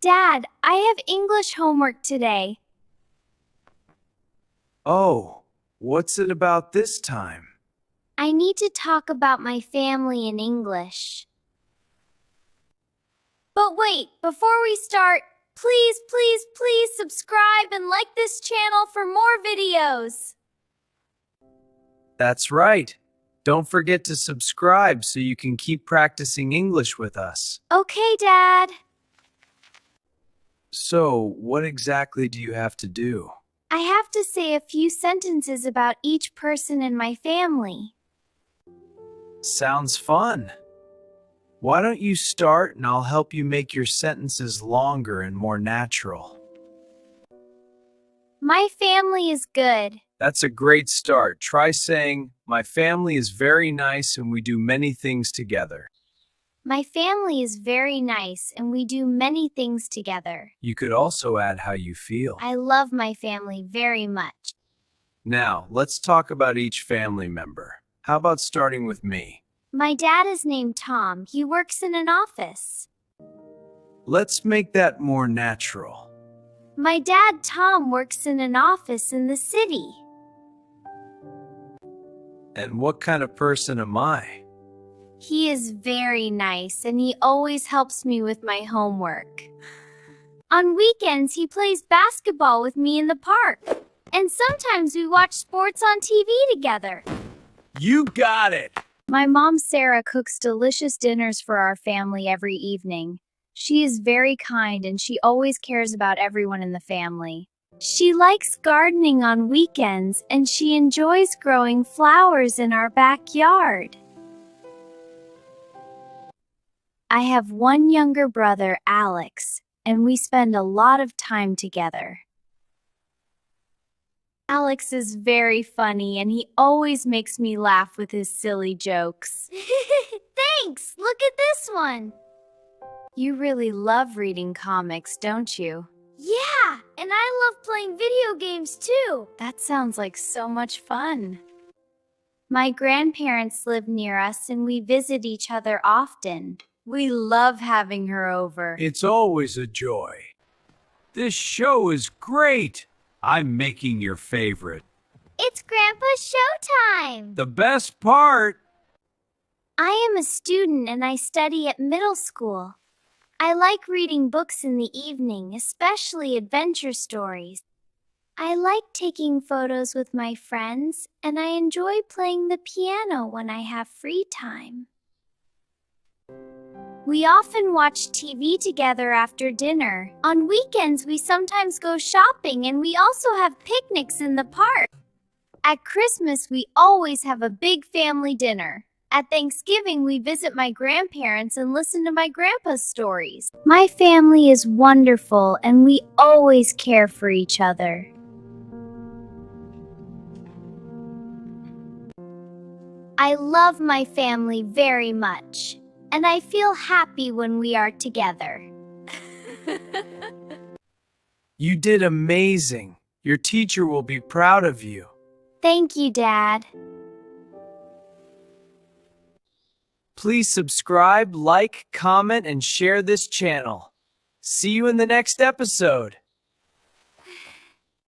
Dad, I have English homework today. Oh, what's it about this time? I need to talk about my family in English. But wait, before we start, please subscribe and like this channel for more videos. That's right. Don't forget to subscribe so you can keep practicing English with us. Okay, Dad. So, what exactly do you have to do? I have to say a few sentences about each person in my family. Sounds fun. Why don't you start and I'll help you make your sentences longer and more natural. My family is good. That's a great start. Try saying, "My family is very nice and we do many things together." My family is very nice and we do many things together. You could also add how you feel. I love my family very much. Now, let's talk about each family member. How about starting with me? My dad is named Tom. He works in an office. Let's make that more natural. My dad, Tom, works in an office in the city. And what kind of person am I? He is very nice and he always helps me with my homework. On weekends, he plays basketball with me in the park. And sometimes we watch sports on TV together. You got it! My mom, Sarah, cooks delicious dinners for our family every evening. She is very kind and she always cares about everyone in the family. She likes gardening on weekends and she enjoys growing flowers in our backyard. I have one younger brother, Alex, and we spend a lot of time together. Alex is very funny and he always makes me laugh with his silly jokes. Thanks! Look at this one! You really love reading comics, don't you? Yeah, and I love playing video games too. That sounds like so much fun. My grandparents live near us and we visit each other often. We love having her over. It's always a joy. This show is great. I'm making your favorite. It's Grandpa's showtime! The best part! I am a student and I study at middle school. I like reading books in the evening, especially adventure stories. I like taking photos with my friends, and I enjoy playing the piano when I have free time. We often watch TV together after dinner. On weekends, we sometimes go shopping and we also have picnics in the park. At Christmas, we always have a big family dinner. At Thanksgiving, we visit my grandparents and listen to my grandpa's stories. My family is wonderful and we always care for each other. I love my family very much, and I feel happy when we are together. You did amazing. Your teacher will be proud of you. Thank you, Dad. Please subscribe, like, comment, and share this channel. See you in the next episode.